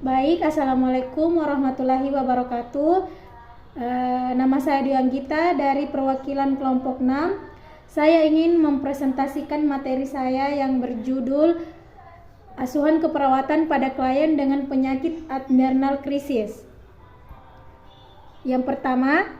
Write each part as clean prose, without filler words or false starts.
Baik, Assalamualaikum warahmatullahi wabarakatuh. Nama saya Dwi Anggita dari perwakilan kelompok 6. Saya ingin mempresentasikan materi saya yang berjudul Asuhan keperawatan pada klien dengan penyakit adrenal krisis. Yang pertama,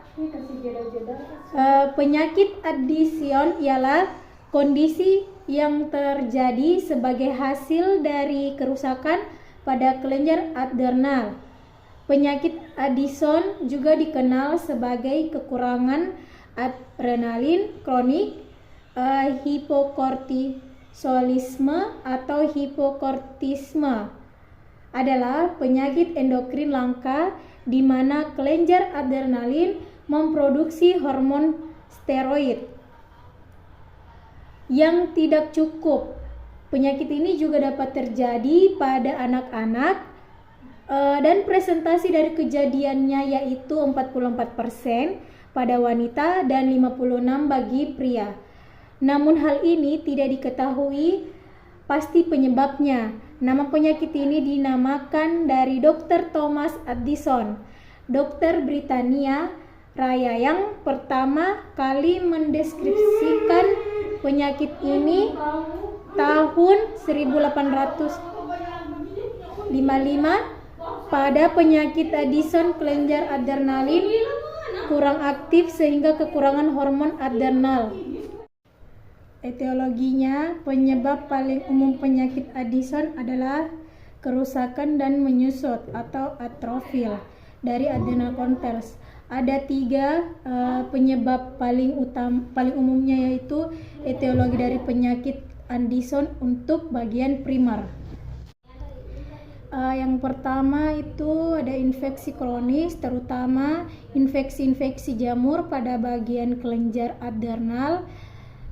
penyakit Addison ialah kondisi yang terjadi sebagai hasil dari kerusakan pada kelenjar adrenal. Penyakit Addison juga dikenal sebagai kekurangan adrenalin kronik, hipokortisolisme atau hipokortisme. Adalah penyakit endokrin langka di mana kelenjar adrenalin memproduksi hormon steroid yang tidak cukup. Penyakit ini juga dapat terjadi pada anak-anak dan presentasi dari kejadiannya yaitu 44% pada wanita dan 56% bagi pria. Namun hal ini tidak diketahui pasti penyebabnya. Nama penyakit ini dinamakan dari Dr. Thomas Addison, dokter Britania Raya yang pertama kali mendeskripsikan penyakit ini tahun 1855. Pada penyakit Addison, kelenjar adrenalin kurang aktif sehingga kekurangan hormon adrenal. Etiologinya, penyebab paling umum penyakit Addison adalah kerusakan dan menyusut atau atrofil dari adrenal cortex. Ada 3 penyebab paling umumnya, yaitu etiologi dari penyakit Addison untuk bagian primer. Yang pertama itu ada infeksi kronis, terutama infeksi jamur pada bagian kelenjar adrenal.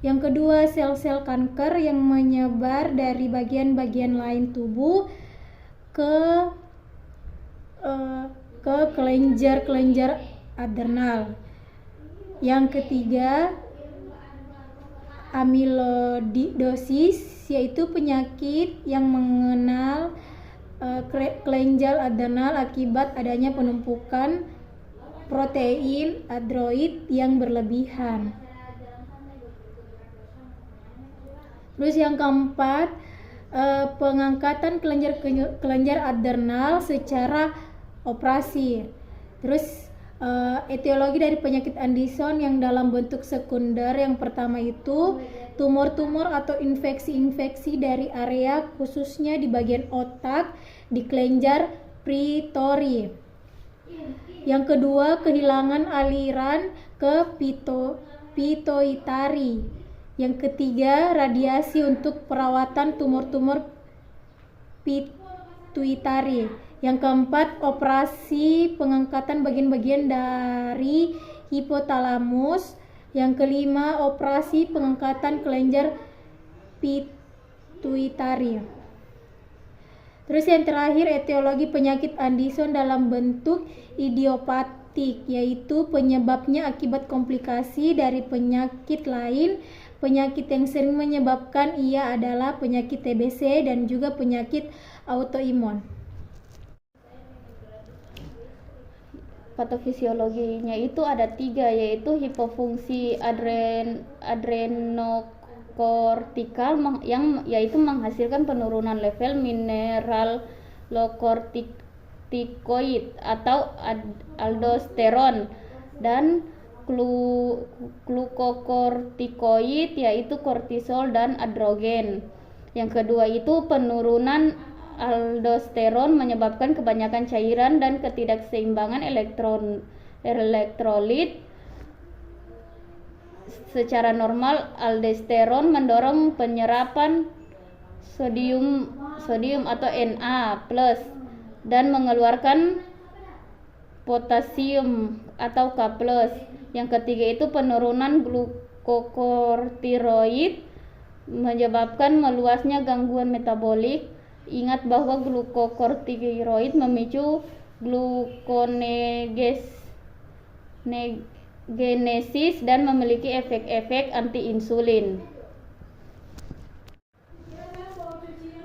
Yang kedua, sel-sel kanker yang menyebar dari bagian-bagian lain tubuh ke kelenjar adrenal. Yang ketiga, amiloidosis, yaitu penyakit yang mengenal kelenjar adrenal akibat adanya penumpukan protein adenoid yang berlebihan. Terus yang keempat, pengangkatan kelenjar adrenal secara operasi. Terus etiologi dari penyakit Addison yang dalam bentuk sekunder, yang pertama itu tumor-tumor atau infeksi-infeksi dari area khususnya di bagian otak di kelenjar pituitari. Yang kedua, kehilangan aliran ke pituitari. Yang ketiga, radiasi untuk perawatan tumor-tumor pituitari. Yang keempat, operasi pengangkatan bagian-bagian dari hipotalamus. Yang kelima, operasi pengangkatan kelenjar pituitari. Terus yang terakhir, etiologi penyakit Addison dalam bentuk idiopatik, yaitu penyebabnya akibat komplikasi dari penyakit lain. Penyakit yang sering menyebabkan ia adalah penyakit TBC dan juga penyakit autoimun. Patofisiologinya itu ada 3, yaitu hipofungsi adrenokortikal yang yaitu menghasilkan penurunan level mineral glukokortikoid atau aldosteron, dan glukokortikoid yaitu kortisol dan androgen. Yang kedua itu penurunan aldosteron menyebabkan kebanyakan cairan dan ketidakseimbangan elektrolit. Secara normal, aldosteron mendorong penyerapan sodium atau Na+ dan mengeluarkan potasium atau K+. Yang ketiga itu penurunan glukokortiroid menyebabkan meluasnya gangguan metabolik. Ingat bahwa glukokortiroid memicu gluconeogenesis dan memiliki efek-efek anti-insulin.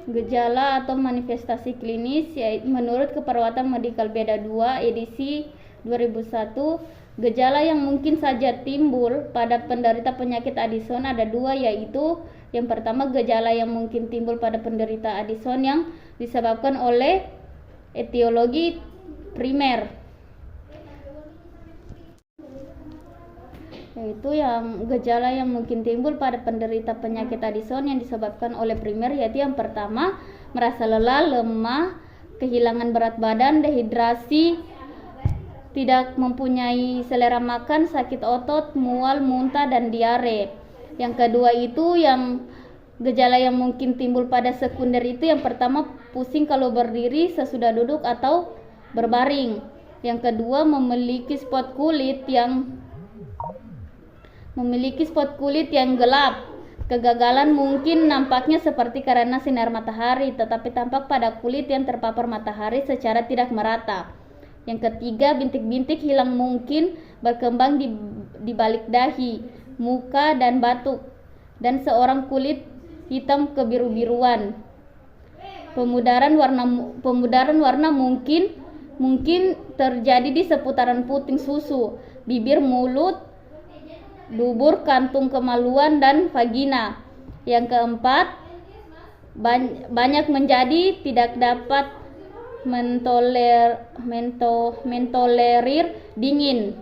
Gejala atau manifestasi klinis menurut Keperawatan Medikal Beda 2 edisi 2001, gejala yang mungkin saja timbul pada penderita penyakit Addison ada dua, yaitu yang pertama gejala yang mungkin timbul pada penderita Addison yang disebabkan oleh etiologi primer, yaitu yang gejala yang mungkin timbul pada penderita penyakit Addison yang disebabkan oleh primer, yaitu yang pertama merasa lelah, lemah, kehilangan berat badan, dehidrasi, tidak mempunyai selera makan, sakit otot, mual, muntah, dan diare. Yang kedua itu yang gejala yang mungkin timbul pada sekunder itu yang pertama pusing kalau berdiri sesudah duduk atau berbaring. Yang kedua memiliki spot kulit yang gelap. Kegagalan mungkin nampaknya seperti karena sinar matahari, tetapi tampak pada kulit yang terpapar matahari secara tidak merata. Yang ketiga, bintik-bintik hilang mungkin berkembang di balik dahi, muka, dan batuk, dan seorang kulit hitam kebiru-biruan. Pemudaran warna mungkin terjadi di seputaran puting susu, bibir, mulut, dubur, kantung kemaluan, dan vagina. Yang keempat, banyak menjadi tidak dapat mentolerir dingin.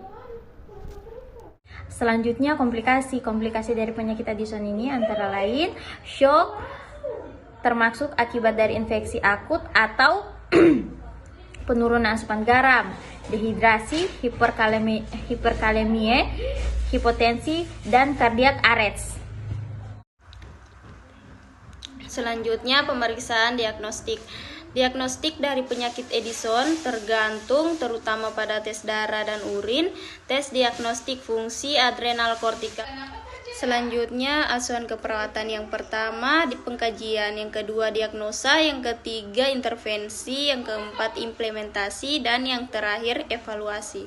Selanjutnya, komplikasi dari penyakit Addison ini antara lain shock, termasuk akibat dari infeksi akut atau penurunan asupan garam, dehidrasi, hiperkalemia, hipotensi, dan cardiac arrest. Selanjutnya, pemeriksaan diagnostik. Diagnostik dari penyakit Addison tergantung terutama pada tes darah dan urin, tes diagnostik fungsi adrenal kortika. Selanjutnya, asuhan keperawatan yang pertama di pengkajian, yang kedua diagnosa, yang ketiga intervensi, yang keempat implementasi, dan yang terakhir evaluasi.